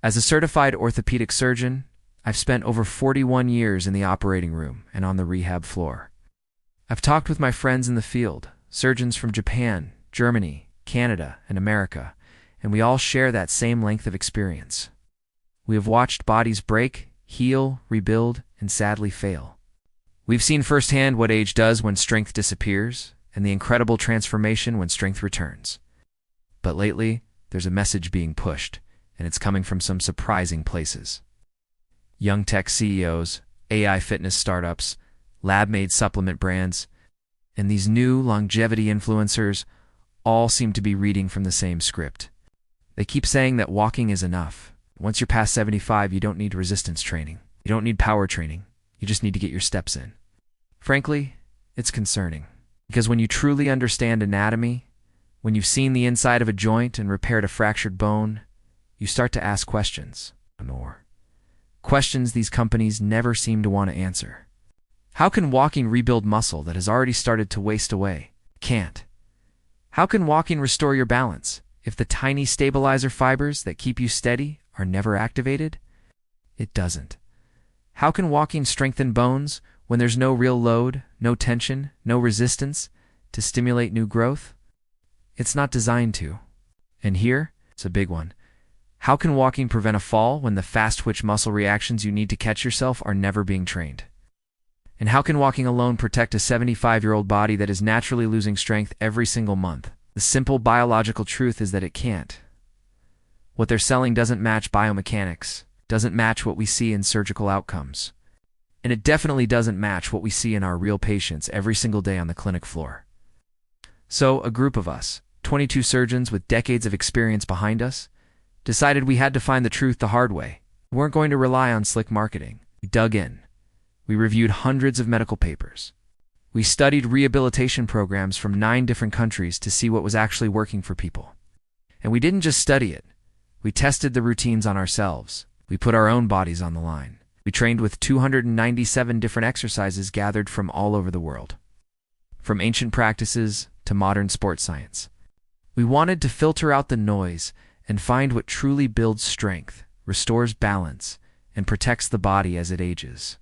As a certified orthopedic surgeon, I've spent over 41 years in the operating room and on the rehab floor. I've talked with my friends in the field, surgeons from Japan, Germany, Canada, and America, and we all share that same length of experience. We have watched bodies break, heal, rebuild, and sadly fail. We've seen firsthand what age does when strength disappears, and the incredible transformation when strength returns. But lately, there's a message being pushed, and it's coming from some surprising places. Young tech CEOs, AI fitness startups, lab-made supplement brands, and these new longevity influencers all seem to be reading from the same script. They keep saying that walking is enough. Once you're past 75, you don't need resistance training. You don't need power training. You just need to get your steps in. Frankly, it's concerning. Because when you truly understand anatomy, when you've seen the inside of a joint and repaired a fractured bone, you start to ask questions. Questions these companies never seem to want to answer. How can walking rebuild muscle that has already started to waste away? Can't. How can walking restore your balance if the tiny stabilizer fibers that keep you steady are never activated? It doesn't. How can walking strengthen bones when there's no real load, no tension, no resistance to stimulate new growth? It's not designed to. And here, it's a big one. How can walking prevent a fall when the fast-twitch muscle reactions you need to catch yourself are never being trained? And how can walking alone protect a 75-year-old body that is naturally losing strength every single month? The simple biological truth is that it can't. What they're selling doesn't match biomechanics, doesn't match what we see in surgical outcomes. And it definitely doesn't match what we see in our real patients every single day on the clinic floor. So, a group of us, 22 surgeons with decades of experience behind us, decided we had to find the truth the hard way. We weren't going to rely on slick marketing. We dug in. We reviewed hundreds of medical papers. We studied rehabilitation programs from 9 different countries to see what was actually working for people. And we didn't just study it. We tested the routines on ourselves. We put our own bodies on the line. We trained with 297 different exercises gathered from all over the world. From ancient practices to modern sports science. We wanted to filter out the noise and find what truly builds strength, restores balance, and protects the body as it ages.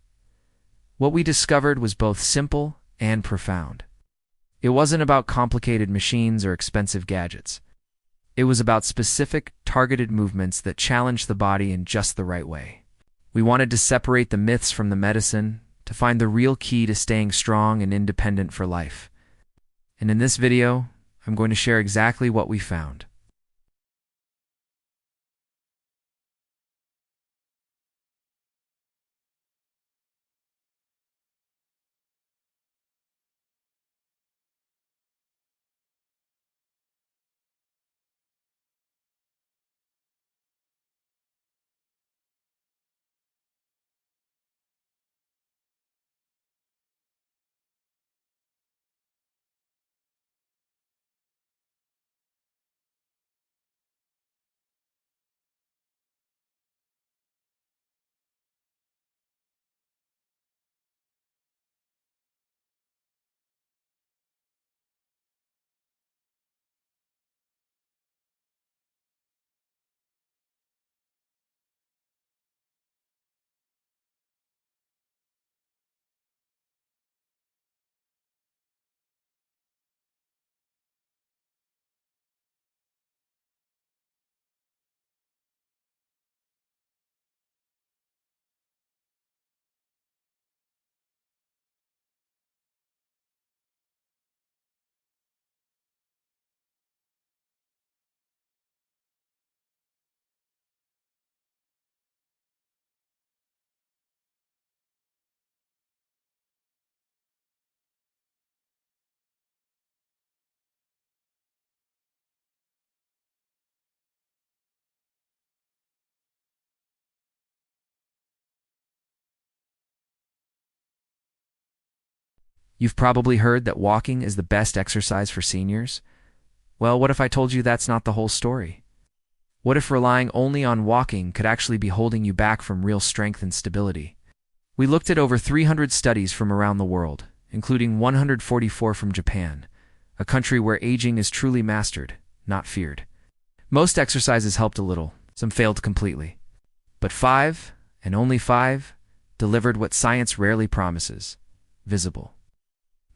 What we discovered was both simple and profound. It wasn't about complicated machines or expensive gadgets. It was about specific, targeted movements that challenged the body in just the right way. We wanted to separate the myths from the medicine, to find the real key to staying strong and independent for life. And in this video, I'm going to share exactly what we found. You've probably heard that walking is the best exercise for seniors. Well, what if I told you that's not the whole story? What if relying only on walking could actually be holding you back from real strength and stability? We looked at over 300 studies from around the world, including 144 from Japan, a country where aging is truly mastered, not feared. Most exercises helped a little, some failed completely. But 5, and only 5, delivered what science rarely promises: visible,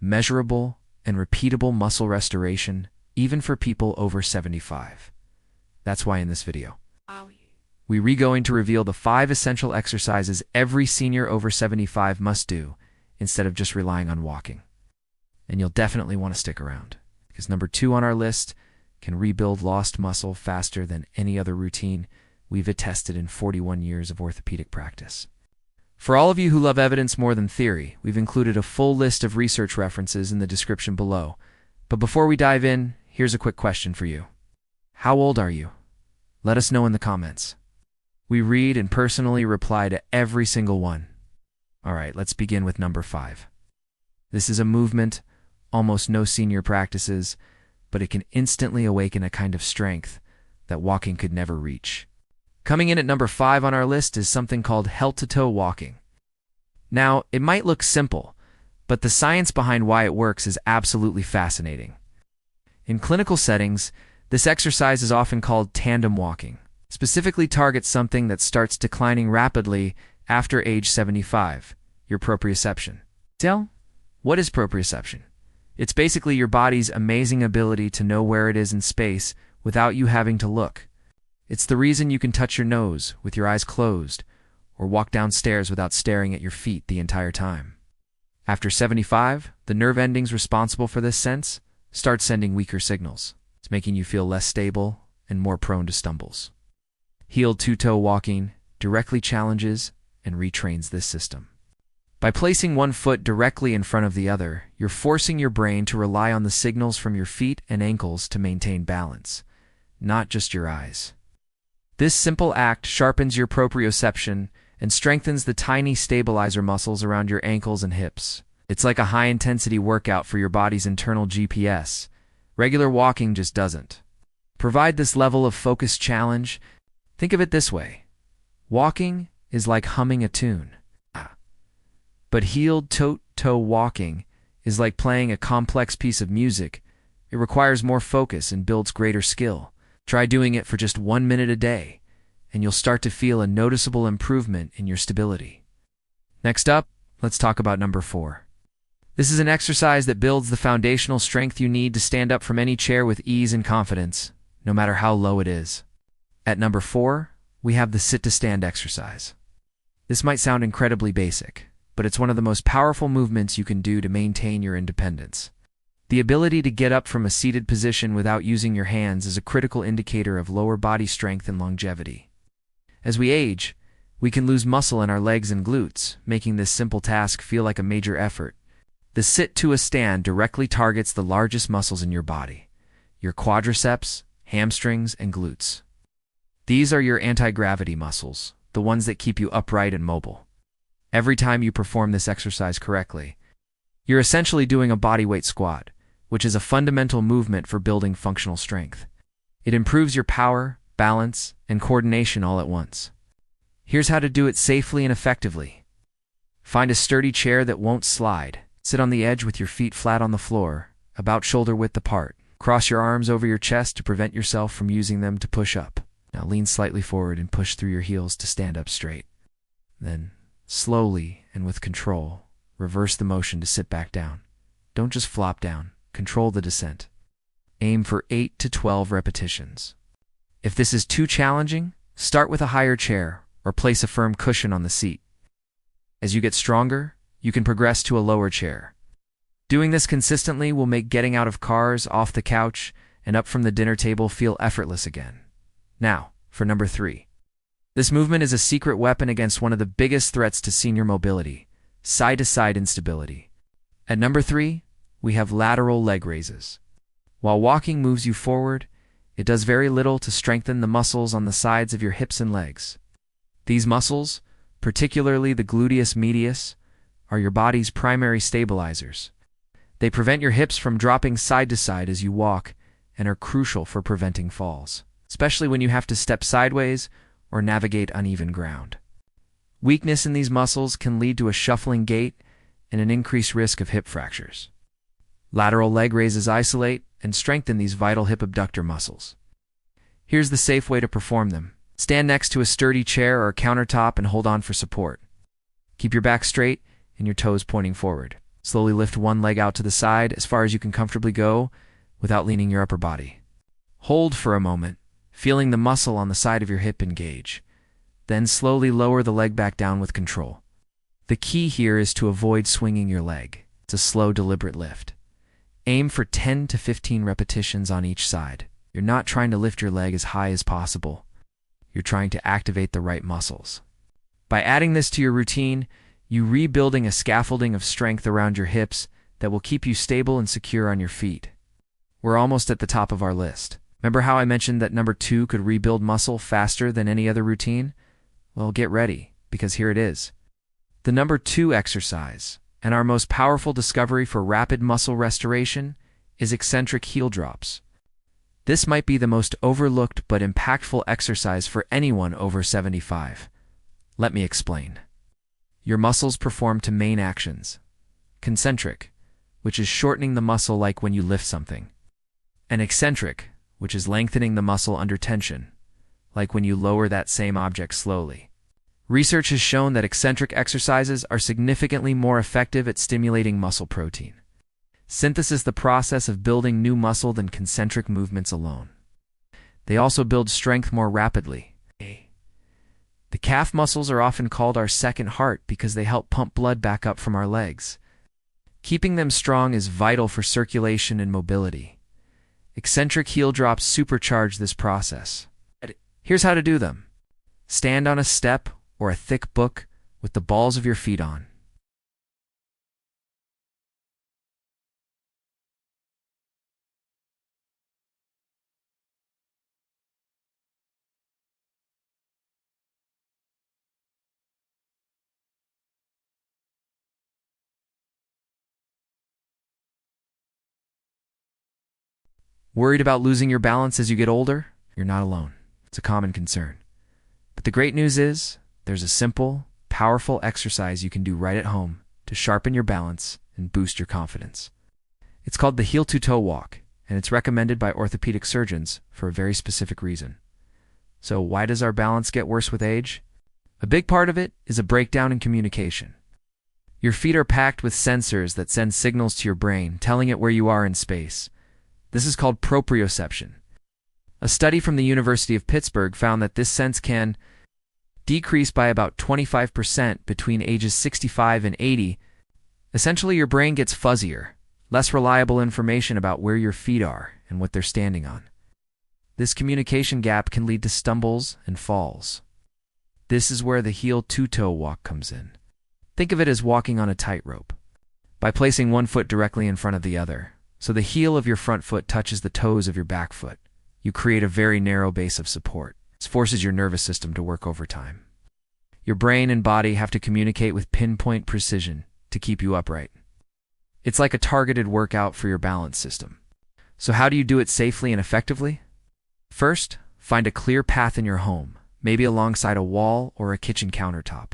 measurable, and repeatable muscle restoration, even for people over 75. That's why in this video, we're going to reveal the 5 essential exercises every senior over 75 must do instead of just relying on walking. And you'll definitely want to stick around, because number 2 on our list can rebuild lost muscle faster than any other routine we've attested in 41 years of orthopedic practice. For all of you who love evidence more than theory, we've included a full list of research references in the description below. But before we dive in, here's a quick question for you. How old are you? Let us know in the comments. We read and personally reply to every single one. All right, let's begin with number 5. This is a movement almost no senior practices, but it can instantly awaken a kind of strength that walking could never reach. Coming in at number 5 on our list is something called heel-to-toe walking. Now, it might look simple, but the science behind why it works is absolutely fascinating. In clinical settings, this exercise is often called tandem walking, specifically targets something that starts declining rapidly after age 75, your proprioception. So, what is proprioception? It's basically your body's amazing ability to know where it is in space without you having to look. It's the reason you can touch your nose with your eyes closed or walk downstairs without staring at your feet the entire time. After 75, the nerve endings responsible for this sense start sending weaker signals. It's making you feel less stable and more prone to stumbles. Heel-to-toe walking directly challenges and retrains this system. By placing one foot directly in front of the other, you're forcing your brain to rely on the signals from your feet and ankles to maintain balance, not just your eyes. This simple act sharpens your proprioception and strengthens the tiny stabilizer muscles around your ankles and hips. It's like a high-intensity workout for your body's internal GPS. Regular walking just doesn't provide this level of focused challenge. Think of it this way. Walking is like humming a tune. But heel-to-toe walking is like playing a complex piece of music. It requires more focus and builds greater skill. Try doing it for just 1 minute a day, and you'll start to feel a noticeable improvement in your stability. Next up, let's talk about number 4. This is an exercise that builds the foundational strength you need to stand up from any chair with ease and confidence, no matter how low it is. At number 4, we have the sit-to-stand exercise. This might sound incredibly basic, but it's one of the most powerful movements you can do to maintain your independence. The ability to get up from a seated position without using your hands is a critical indicator of lower body strength and longevity. As we age, we can lose muscle in our legs and glutes, making this simple task feel like a major effort. The sit-to-a-stand directly targets the largest muscles in your body: your quadriceps, hamstrings, and glutes. These are your anti-gravity muscles, the ones that keep you upright and mobile. Every time you perform this exercise correctly, you're essentially doing a bodyweight squat, which is a fundamental movement for building functional strength. It improves your power, balance, and coordination all at once. Here's how to do it safely and effectively. Find a sturdy chair that won't slide. Sit on the edge with your feet flat on the floor, about shoulder width apart. Cross your arms over your chest to prevent yourself from using them to push up. Now lean slightly forward and push through your heels to stand up straight. Then, slowly and with control, reverse the motion to sit back down. Don't just flop down, control the descent. Aim for 8 to 12 repetitions. If this is too challenging, start with a higher chair or place a firm cushion on the seat. As you get stronger, you can progress to a lower chair. Doing this consistently will make getting out of cars, off the couch, and up from the dinner table feel effortless again. Now, for number 3. This movement is a secret weapon against one of the biggest threats to senior mobility: side-to-side instability. At number 3, we have lateral leg raises. While walking moves you forward, it does very little to strengthen the muscles on the sides of your hips and legs. These muscles, particularly the gluteus medius, are your body's primary stabilizers. They prevent your hips from dropping side to side as you walk and are crucial for preventing falls, especially when you have to step sideways or navigate uneven ground. Weakness in these muscles can lead to a shuffling gait and an increased risk of hip fractures. Lateral leg raises isolate and strengthen these vital hip abductor muscles. Here's the safe way to perform them. Stand next to a sturdy chair or a countertop and hold on for support. Keep your back straight and your toes pointing forward. Slowly lift one leg out to the side as far as you can comfortably go without leaning your upper body. Hold for a moment, feeling the muscle on the side of your hip engage. Then slowly lower the leg back down with control. The key here is to avoid swinging your leg. It's a slow, deliberate lift. Aim for 10 to 15 repetitions on each side. You're not trying to lift your leg as high as possible. You're trying to activate the right muscles. By adding this to your routine, you're rebuilding a scaffolding of strength around your hips that will keep you stable and secure on your feet. We're almost at the top of our list. Remember how I mentioned that number 2 could rebuild muscle faster than any other routine? Well, get ready, because here it is. The number 2 exercise, and our most powerful discovery for rapid muscle restoration, is eccentric heel drops. This might be the most overlooked but impactful exercise for anyone over 75. Let me explain. Your muscles perform two main actions. Concentric, which is shortening the muscle like when you lift something. And eccentric, which is lengthening the muscle under tension, like when you lower that same object slowly. Research has shown that eccentric exercises are significantly more effective at stimulating muscle protein. Synthesis is the process of building new muscle than concentric movements alone. They also build strength more rapidly. The calf muscles are often called our second heart because they help pump blood back up from our legs. Keeping them strong is vital for circulation and mobility. Eccentric heel drops supercharge this process. Here's how to do them. Stand on a step or a thick book with the balls of your feet on. Worried about losing your balance as you get older? You're not alone. It's a common concern. But the great news is, there's a simple, powerful exercise you can do right at home to sharpen your balance and boost your confidence. It's called the heel-to-toe walk, and it's recommended by orthopedic surgeons for a very specific reason. So why does our balance get worse with age? A big part of it is a breakdown in communication. Your feet are packed with sensors that send signals to your brain, telling it where you are in space. This is called proprioception. A study from the University of Pittsburgh found that this sense can decrease by about 25% between ages 65 and 80. Essentially, your brain gets fuzzier, less reliable information about where your feet are and what they're standing on. This communication gap can lead to stumbles and falls. This is where the heel-to-toe walk comes in. Think of it as walking on a tightrope. By placing one foot directly in front of the other, so the heel of your front foot touches the toes of your back foot, you create a very narrow base of support. This forces your nervous system to work overtime. Your brain and body have to communicate with pinpoint precision to keep you upright. It's like a targeted workout for your balance system. So how do you do it safely and effectively? First, find a clear path in your home, maybe alongside a wall or a kitchen countertop.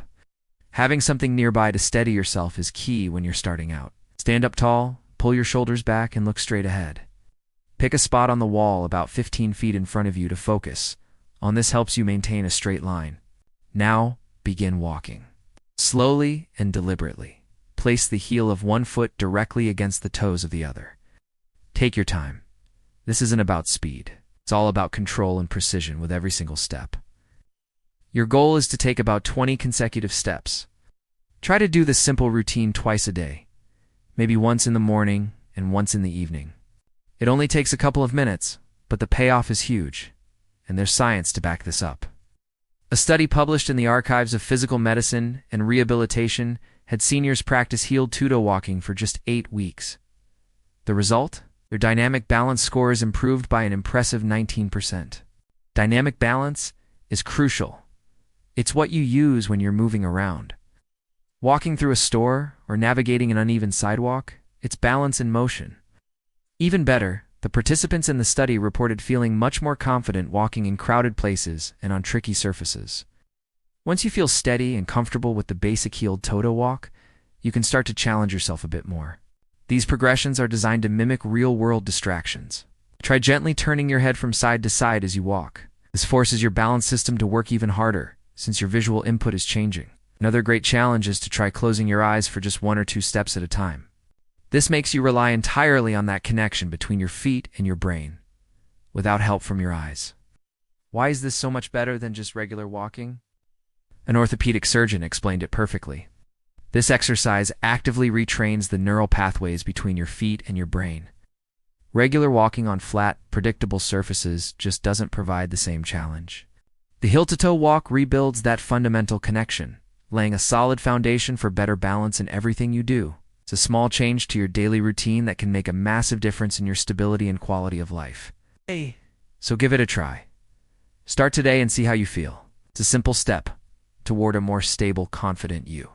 Having something nearby to steady yourself is key when you're starting out. Stand up tall, pull your shoulders back, and look straight ahead. Pick a spot on the wall about 15 feet in front of you to focus. On this helps you maintain a straight line. Now, begin walking. Slowly and deliberately. Place the heel of one foot directly against the toes of the other. Take your time. This isn't about speed. It's all about control and precision with every single step. Your goal is to take about 20 consecutive steps. Try to do this simple routine twice a day, maybe once in the morning and once in the evening. It only takes a couple of minutes, but the payoff is huge, and there's science to back this up. A study published in the Archives of Physical Medicine and Rehabilitation had seniors practice heel-to-toe walking for just 8 weeks. The result? Their dynamic balance score is improved by an impressive 19%. Dynamic balance is crucial. It's what you use when you're moving around. Walking through a store or navigating an uneven sidewalk, it's balance in motion. Even better, the participants in the study reported feeling much more confident walking in crowded places and on tricky surfaces. Once you feel steady and comfortable with the basic heel-to-toe walk, you can start to challenge yourself a bit more. These progressions are designed to mimic real-world distractions. Try gently turning your head from side to side as you walk. This forces your balance system to work even harder, since your visual input is changing. Another great challenge is to try closing your eyes for just 1 or 2 steps at a time. This makes you rely entirely on that connection between your feet and your brain, without help from your eyes. Why is this so much better than just regular walking? An orthopedic surgeon explained it perfectly. This exercise actively retrains the neural pathways between your feet and your brain. Regular walking on flat, predictable surfaces just doesn't provide the same challenge. The heel-to-toe walk rebuilds that fundamental connection, laying a solid foundation for better balance in everything you do. It's a small change to your daily routine that can make a massive difference in your stability and quality of life. So give it a try. Start today and see how you feel. It's a simple step toward a more stable, confident you.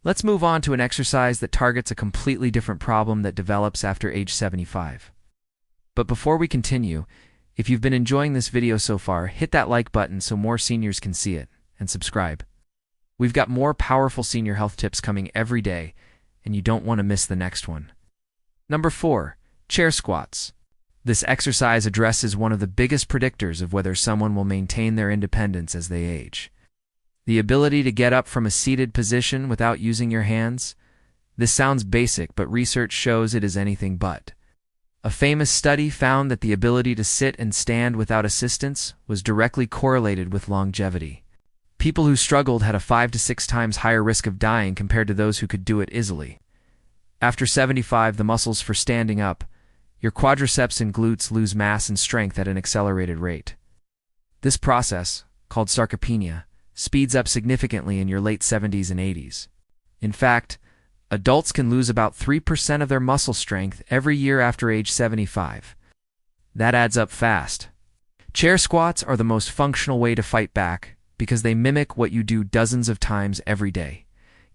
Let's move on to an exercise that targets a completely different problem that develops after age 75. But before we continue, if you've been enjoying this video so far, hit that like button so more seniors can see it, and subscribe. We've got more powerful senior health tips coming every day, and you don't want to miss the next one. Number 4, chair squats. This exercise addresses one of the biggest predictors of whether someone will maintain their independence as they age. The ability to get up from a seated position without using your hands. This sounds basic, but research shows it is anything but. A famous study found that the ability to sit and stand without assistance was directly correlated with longevity. People who struggled had a 5 to 6 times higher risk of dying compared to those who could do it easily. After 75, the muscles for standing up, your quadriceps and glutes lose mass and strength at an accelerated rate. This process, called sarcopenia, speeds up significantly in your late 70s and 80s. In fact, adults can lose about 3% of their muscle strength every year after age 75. That adds up fast. Chair squats are the most functional way to fight back because they mimic what you do dozens of times every day,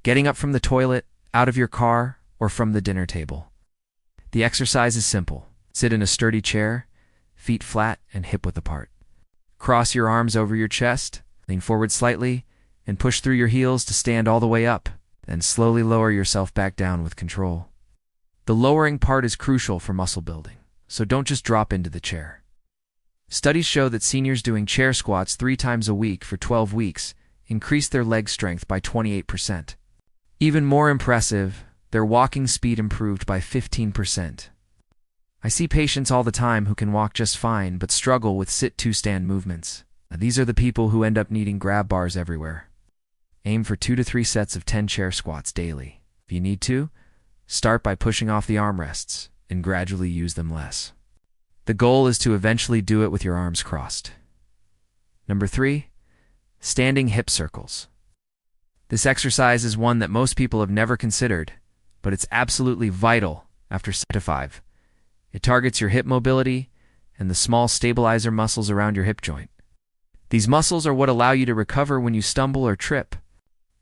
getting up from the toilet, out of your car, or from the dinner table. The exercise is simple. Sit in a sturdy chair, feet flat and hip-width apart. Cross your arms over your chest, lean forward slightly, and push through your heels to stand all the way up, then slowly lower yourself back down with control. The lowering part is crucial for muscle building, so don't just drop into the chair. Studies show that seniors doing chair squats 3 times a week for 12 weeks increase their leg strength by 28%. Even more impressive, their walking speed improved by 15%. I see patients all the time who can walk just fine but struggle with sit-to-stand movements. These are the people who end up needing grab bars everywhere. Aim for 2 to 3 sets of 10 chair squats daily. If you need to, start by pushing off the armrests and gradually use them less. The goal is to eventually do it with your arms crossed. Number 3, standing hip circles. This exercise is one that most people have never considered, but it's absolutely vital after 75. It targets your hip mobility and the small stabilizer muscles around your hip joint. These muscles are what allow you to recover when you stumble or trip.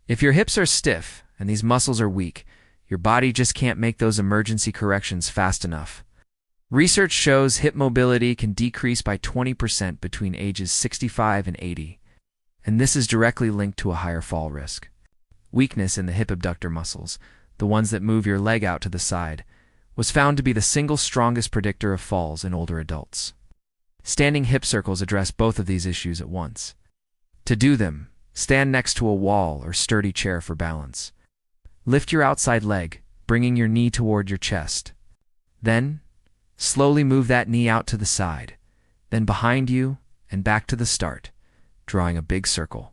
If your hips are stiff and these muscles are weak, your body just can't make those emergency corrections fast enough. Research shows hip mobility can decrease by 20% between ages 65 and 80, and this is directly linked to a higher fall risk. Weakness in the hip abductor muscles, the ones that move your leg out to the side, was found to be the single strongest predictor of falls in older adults. Standing hip circles address both of these issues at once. To do them, stand next to a wall or sturdy chair for balance. Lift your outside leg, bringing your knee toward your chest. Then, slowly move that knee out to the side, then behind you and back to the start, drawing a big circle.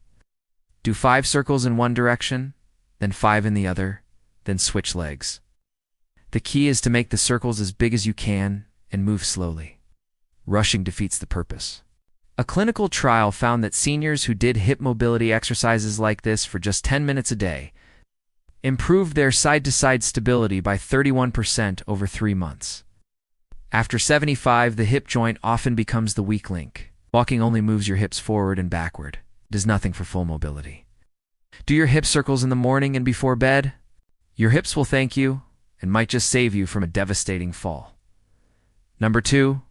Do 5 circles in one direction, then 5 in the other, then switch legs. The key is to make the circles as big as you can and move slowly. Rushing defeats the purpose. A clinical trial found that seniors who did hip mobility exercises like this for just 10 minutes a day improved their side-to-side stability by 31% over 3 months. After 75, the hip joint often becomes the weak link. Walking only moves your hips forward and backward. It does nothing for full mobility. Do your hip circles in the morning and before bed. Your hips will thank you and might just save you from a devastating fall. Number 2,